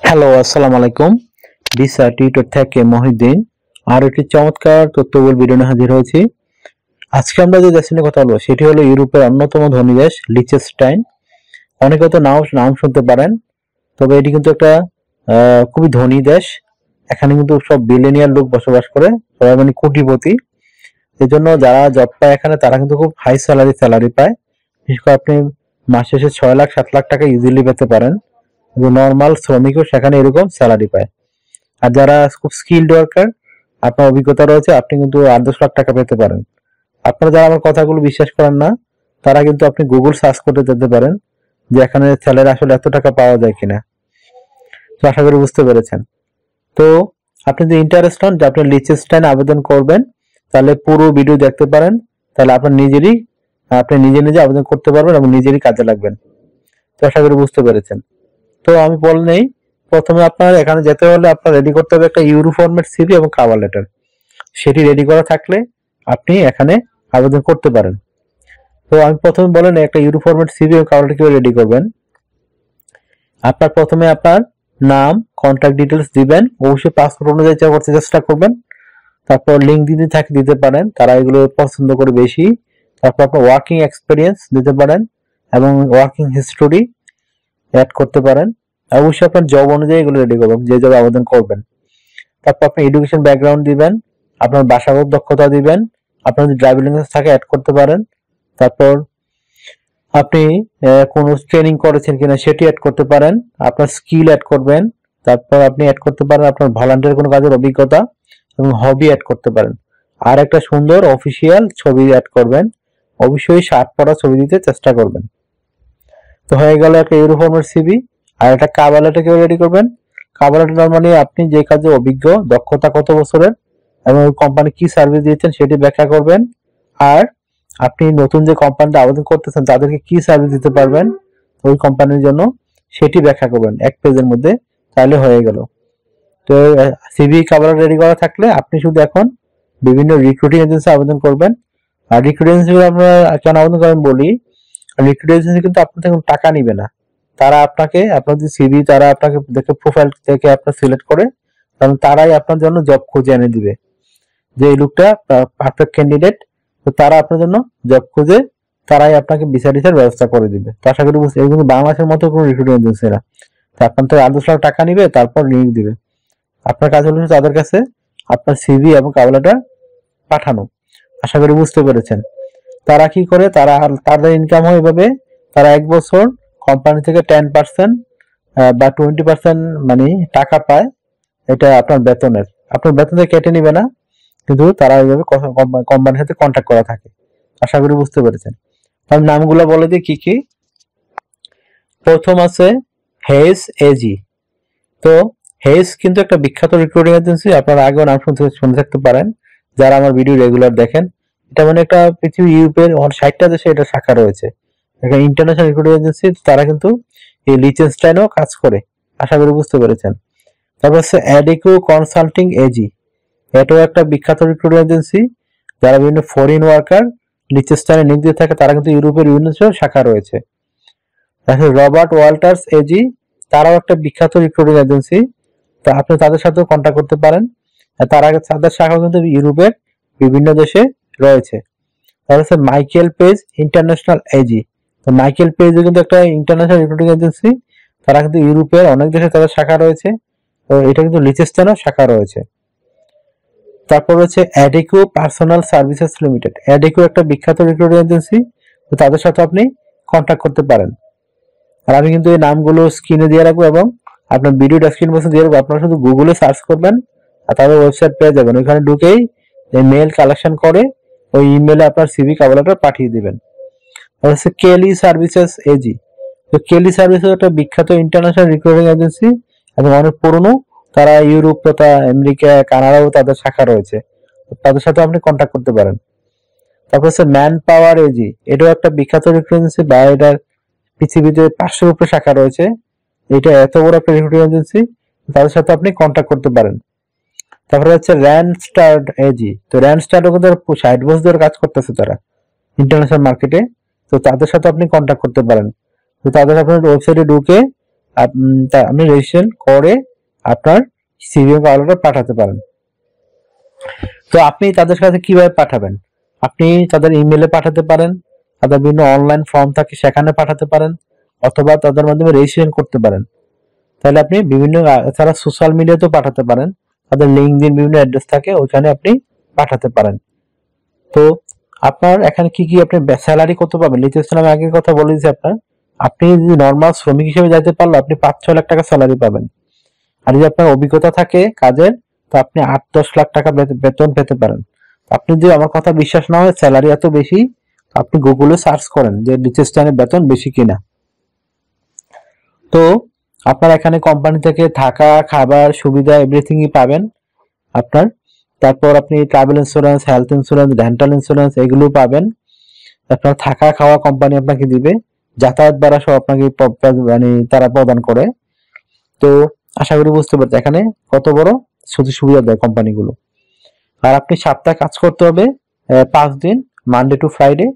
Hello, আসসালামু আলাইকুম। Visa tutor থেকে মহিউদ্দিন আর একটি চমৎকার তথ্যবহুল ভিডিও নিয়ে হাজির হয়েছি। আজকে আমরা যে দেশ নিয়ে কথা বলবো সেটি হলো ইউরোপের অন্যতম ধনী দেশ লিচেনস্টাইন। অনেকে হয়তো নাম শুনতে পারেন, তবে এটি কিন্তু একটা খুবই ধনী দেশ। এখানে কিন্তু সব বিলিয়নিয়ার লোক বসবাস করে, সবাই মানে কোটিপতি। এই জন্য যারা জব পায় এখানে তারা কিন্তু খুব হাই স্যালারি পায়। বিশেষ করে আপনি মাস শেষে 6 লাখ 7 লাখ টাকা ইজিলি পেতে পারেন। নর্মাল শ্রমিকও সেখানে এরকম স্যালারি পায়। আর যারা খুব স্কিল্ড ওয়ার্কার, আপনার অভিজ্ঞতা রয়েছে, আপনি কিন্তু 8-10 লাখ টাকা পেতে পারেন। আপনারা যারা আমার কথাগুলো বিশ্বাস করেন না, তারা কিন্তু আপনি গুগল সার্চ করতে যেতে পারেন যে এখানে স্যালারি আসলে এত টাকা পাওয়া যায় কিনা। তো আশা করি বুঝতে পেরেছেন। তো আপনি যদি ইন্টারেস্ট হন যে আপনি লিচেনস্টাইন আবেদন করবেন, তাহলে পুরো ভিডিও দেখতে পারেন। তাহলে আপনি নিজে আবেদন করতে পারবেন এবং নিজেরই কাজে লাগবেন। তো আশা করি বুঝতে পেরেছেন। তো আমি বললেই, প্রথমে আপনার এখানে যেতে হলে আপনার রেডি করতে হবে একটা ইউরো ফরম্যাট সিভি এবং কভার লেটার। সেটি রেডি করা থাকলে আপনি এখানে আবেদন করতে পারেন। তো আমি প্রথমে বলেন একটা ইউরো ফরম্যাট সিভি এবং কভার লেটার কিভাবে রেডি করবেন। আপনার প্রথমে আপনার নাম, কন্ট্যাক্ট ডিটেলস দিবেন, অবশ্যই পাসপোর্ট অনুযায়ী করতে চেষ্টা করবেন। তারপর লিঙ্ক দিতে পারেন, তারা এগুলো পছন্দ করে বেশি। তারপর আপনার ওয়ার্কিং এক্সপিরিয়েন্স দিতে পারেন এবং ওয়ার্কিং হিস্টোরি অ্যাড করতে পারেন। অবশ্যই আপনার জব অনুযায়ী এগুলো রেডি করবেন, যে জবে আবেদন করবেন। তারপর আপনি এডুকেশন ব্যাকগ্রাউন্ড দিবেন, আপনার ভাষাগত দক্ষতা দিবেন, আপনার যদি ড্রাইভিং লাইসেন্স থাকে অ্যাড করতে পারেন। তারপর আপনি কোনো ট্রেনিং করেছেন কিনা সেটি অ্যাড করতে পারেন, আপনার স্কিল অ্যাড করবেন। তারপর আপনি অ্যাড করতে পারেন আপনার ভলান্টিয়ার কোনো কাজের অভিজ্ঞতা এবং হবি অ্যাড করতে পারেন। আর একটা সুন্দর অফিসিয়াল ছবি অ্যাড করবেন। অবশ্যই শার্ট পরা ছবি দিতে চেষ্টা করবেন। তো হয়ে গেল একটা ইউরো ফরম্যাট সিভি। আর একটা কভার লেটার কিভাবে রেডি করবেন। কভার লেটার মানে আপনি যে কাজে অভিজ্ঞ, দক্ষতা কত বছরের এবং ওই কোম্পানি কি সার্ভিস দিয়েছেন সেটি ব্যাখ্যা করবেন। আর আপনি নতুন যে কোম্পানিতে আবেদন করতেছেন তাদেরকে কি সার্ভিস দিতে পারবেন ওই কোম্পানির জন্য, সেটি ব্যাখ্যা করবেন এক পেজের মধ্যে। তাহলে হয়ে গেল। তো সিভি কভার রেডি করা থাকলে আপনি শুধু এখন বিভিন্ন রিক্রুটিং এজেন্সি আবেদন করবেন। আর রিক্রুটিং এজেন্সি আপনারা কেন আবেদন করেন বলি। রিক্রুটিং এজেন্সি কিন্তু আপনার থেকে কোনো টাকা নিবে না। তারা আপনাকে, আপনার যে সিভি, তারা আপনাকে দেখে প্রোফাইল থেকে আপনার সিলেক্ট করে, কারণ তারাই আপনার জন্য জব খুঁজে এনে দিবে যে এই লোকটা পারফেক্ট ক্যান্ডিডেট। তো তারা আপনার জন্য জব খুঁজে তারাই আপনাকে ভিসা টিসার ব্যবস্থা করে দিবে। তো আশা করি বুঝতে, কিন্তু বাংলাদেশের মতো কোনো রিক্রুটিং এজেন্সি না। তো আপনার থেকে 8-10 লাখ টাকা নিবে, তারপর নিয়োগ দিবে। আপনার কাজ হলো তাদের কাছে আপনার সিভি এবং কভার লেটার পাঠানো। আশা করি বুঝতে পেরেছেন। তারা কি করে, তাদের ইনকাম হয় এভাবে, তারা 1 বছর কোম্পানি থেকে 10% বা 20% মানে টাকা পায়। এটা আপনার বেতনের, আপনার বেতন থেকে কেটে নিবে না, কিন্তু তারা এইভাবে কোম্পানির সাথে কন্ট্যাক্ট করা থাকে। আশা করি বুঝতে পেরেছেন। আমি নামগুলো বলে দিই কি কি। প্রথম আছে হেইস এজি। তো হেইস কিন্তু একটা বিখ্যাত রিক্রুটিং এজেন্সি, আপনারা আগেও নাম শুনে থাকতে পারেন যারা আমার ভিডিও রেগুলার দেখেন। এটা মানে একটা পৃথিবী ইউরোপের 60টা দেশে এটা শাখা রয়েছে, একটা ইন্টারন্যাশনাল রিক্রুটিং এজেন্সি। তারা কিন্তু এই লিচেনস্টাইনও কাজ করে। আশা করি বুঝতে পেরেছেন। তারপর হচ্ছে অ্যাডিকো কনসাল্টিং এজি। এটাও একটা বিখ্যাত রিক্রুটিং এজেন্সি, যারা বিভিন্ন ফরেন ওয়ার্কার লিচেনস্টাইনে নিয়োগ দিয়ে থাকে। তারা কিন্তু ইউরোপের বিভিন্ন শাখা রয়েছে। তারপর রবার্ট ওয়াল্টার্স এজি, তারাও একটা বিখ্যাত রিক্রুটিং এজেন্সি। তো আপনি তাদের সাথেও কন্ট্যাক্ট করতে পারেন। তাদের শাখা কিন্তু ইউরোপের বিভিন্ন দেশে রয়েছে। তারপর হচ্ছে মাইকেল পেজ ইন্টারন্যাশনাল এজি। তো মাইকেল পেজও কিন্তু একটা ইন্টারন্যাশনাল রিক্রুটিং এজেন্সি, তারা কিন্তু ইউরোপের অনেক দেশে তাদের শাখা রয়েছে। তো এটা কিন্তু লিচেনস্টাইনেও শাখা রয়েছে। তারপর হচ্ছে অ্যাডিকো পার্সোনাল সার্ভিসেস লিমিটেড। অ্যাডিকো একটা বিখ্যাত রিক্রুটিং এজেন্সি, তো তাদের সাথে আপনি কন্ট্যাক্ট করতে পারেন। আর আমি কিন্তু এই নামগুলো স্ক্রিনে দিয়ে রাখবো এবং আপনার ভিডিও ডেসক্রিপশন বক্সে দিয়ে রাখবো। আপনারা শুধু গুগলে সার্চ করবেন আর তাদের ওয়েবসাইট পেয়ে যাবেন। ওইখানে ঢুকেই মেল কালেকশন করে ওই ইমেলে আপনার সিভি কভার লেটার পাঠিয়ে দিবেন। আর হচ্ছে কেলি সার্ভিসেস এজি। তো কেলি সার্ভিসেস একটা বিখ্যাত ইন্টারন্যাশনাল রিক্রুটিং এজেন্সি এবং অনেক পুরনো। তারা ইউরোপ তথা আমেরিকা, কানাডাও তাদের শাখা রয়েছে। তাদের সাথে আপনি কন্ট্যাক্ট করতে পারেন। তারপর হচ্ছে ম্যান পাওয়ার এজি। এটাও একটা বিখ্যাত রিক্রুটিং এজেন্সি, বা এটার পৃথিবীতে 500-এর উপরে শাখা রয়েছে। এটা এত বড় একটা রিক্রুটিং এজেন্সি, তাদের সাথে আপনি কন্ট্যাক্ট করতে পারেন। তারপরে হচ্ছে র্যান্ডস্টাড এজি। তো র্যান্ডস্টাডও কিন্তু 60 বছর ধরে কাজ করতেছে তারা ইন্টারন্যাশনাল মার্কেটে। তো তাদের সাথে আপনি কন্ট্যাক্ট করতে পারেন। তো তাদের আপনার ওয়েবসাইটে ঢুকে আপনি রেজিস্ট্রেশন করে আপনার সিভি এবং কভার লেটার পাঠাতে পারেন। তো আপনি তাদের কাছে কিভাবে পাঠাবেন? আপনি তাদের ইমেলে পাঠাতে পারেন, তাদের বিভিন্ন অনলাইন ফর্ম থাকে সেখানে পাঠাতে পারেন, অথবা তাদের মাধ্যমে রেজিস্ট্রেশন করতে পারেন। তাহলে আপনি বিভিন্ন তারা সোশ্যাল মিডিয়াতেও পাঠাতে পারেন, তাদের লিঙ্কডিন বিভিন্ন অ্যাড্রেস থাকে ওইখানে আপনি পাঠাতে পারেন। তো আপনার এখানে কি কি আপনি স্যালারি কত পাবেন? লিচেস্টাইন আমি আগের কথা বলে দিয়েছি আপনার, আপনি যদি নর্মাল শ্রমিক হিসেবে যাইতে পারলে আপনি 5-6 লাখ টাকা স্যালারি পাবেন। আর যদি আপনার অভিজ্ঞতা থাকে কাজের, তো আপনি 8-10 লাখ টাকা বেতন পেতে পারেন। আপনি যদি আমার কথা বিশ্বাস না হয় স্যালারি এত বেশি, আপনি গুগলে সার্চ করেন যে লিচেস্টাইনের বেতন বেশি কিনা। তো আপনার এখানে কোম্পানি থেকে থাকা, খাবার, সুবিধা এভরিথিংই পাবেন আপনার। তারপর আপনি travel insurance, health insurance, dental insurance এগুলো পাবেন। আপনার থাকা খাওয়া কোম্পানি আপনাকে দিবে, যাতায়াত ভাড়া সব আপনাকে মানে তারা প্রদান করে। তো আশা করি বুঝতে পারছেন এখানে কত বড় সুযোগ সুবিধা দেয় কোম্পানিগুলো। আর আপনি সপ্তাহে কাজ করতে হবে 5 দিন, মানডে টু ফ্রাইডে,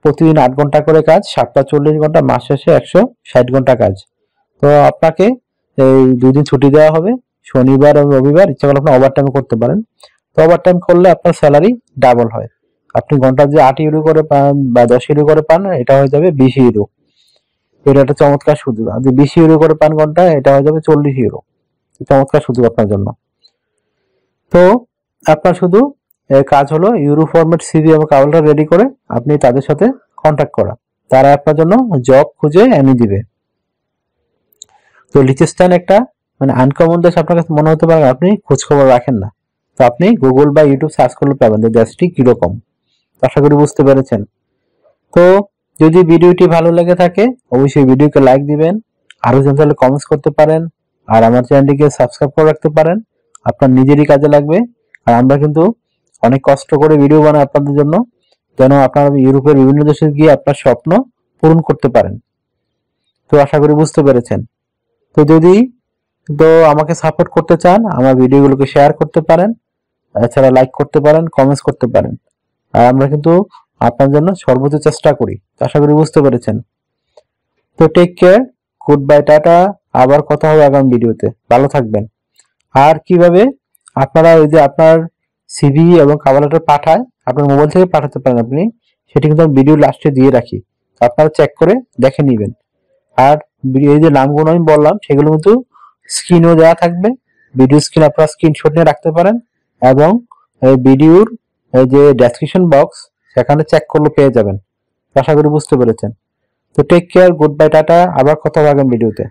প্রতিদিন 8 ঘন্টা করে কাজ, সপ্তাহে 40 ঘন্টা, মাস শেষে 160 ঘন্টা কাজ। তো আপনাকে এই 2 দিন ছুটি দেওয়া হবে, শনিবার এবং রবিবার। ইচ্ছা করলে আপনি ওভারটাইম করতে পারেন। তো ওভারটাইম করলে আপনার স্যালারি ডাবল হয়। আপনি ঘন্টা যে 8 ইউরো করে পান বা 10 ইউরো করে পান, এটা হয়ে যাবে 20 ইউরো। এটা একটা চমৎকার সুযোগ। আর যদি 20 ইউরো করে পান ঘন্টা, এটা হয়ে যাবে 40 ইউরো। চমৎকার সুযোগ আপনার জন্য। তো আপনার শুধু কাজ হলো ইউরো ফরম্যাট সিভি এবং কাভারটা রেডি করে আপনি তাদের সাথে কন্ট্যাক্ট করা, তারা আপনার জন্য জব খুঁজে এনে দিবে। তো লিচেস্টাইন একটা মানে আনকমন দেশ আপনার কাছে মনে হতে পারে, আপনি খোঁজ খবর রাখেন না। তো আপনি গুগল বা ইউটিউব সার্চ করলে পাবেন যে দেশটি কিরকম। আশা করি বুঝতে পেরেছেন। তো যদি ভিডিওটি ভালো লেগে থাকে অবশ্যই ভিডিওকে লাইক দিবেন, আরো জানতে হলে কমেন্টস করতে পারেন, আর আমার চ্যানেলটিকে সাবস্ক্রাইব করে রাখতে পারেন, আপনার নিজেরই কাজে লাগবে। আর আমরা কিন্তু অনেক কষ্ট করে ভিডিও বানাই আপনাদের জন্য, যেন আপনারা ইউরোপের বিভিন্ন দেশে গিয়ে আপনার স্বপ্ন পূরণ করতে পারেন। তো আশা করি বুঝতে পেরেছেন। তো যদি আমাকে সাপোর্ট করতে চান আমার ভিডিওগুলোকে শেয়ার করতে পারেন, এছাড়া লাইক করতে পারেন, কমেন্টস করতে পারেন। আর আমরা কিন্তু আপনার জন্য সর্বোচ্চ চেষ্টা করি। আশা করি বুঝতে পেরেছেন। তো take care, good bye, tata. আবার কথা হবে আগামী ভিডিওতে। ভালো থাকবেন। আর কিভাবে আপনারা ওই যে আপনার সিভি এবং কভার লেটার পাঠায় আপনার মোবাইল থেকে পাঠাতে পারেন আপনি, সেটি কিন্তু আমি ভিডিও লাস্টে দিয়ে রাখি, আপনারা চেক করে দেখে নেবেন। আর এই যে নামগুলো আমি বললাম সেগুলো কিন্তু স্ক্রিনেও দেওয়া থাকবে, ভিডিও স্ক্রিন আপনারা স্ক্রিনশট নিয়ে রাখতে পারেন, এবং ভিডিওর যে ডেসক্রিপশন বক্স সেখানে চেক করলে পেয়ে যাবেন। আশা করি বুঝতে পেরেছেন। তো take care, good bye, tata. আবার কথা হবে আগামী ভিডিওতে।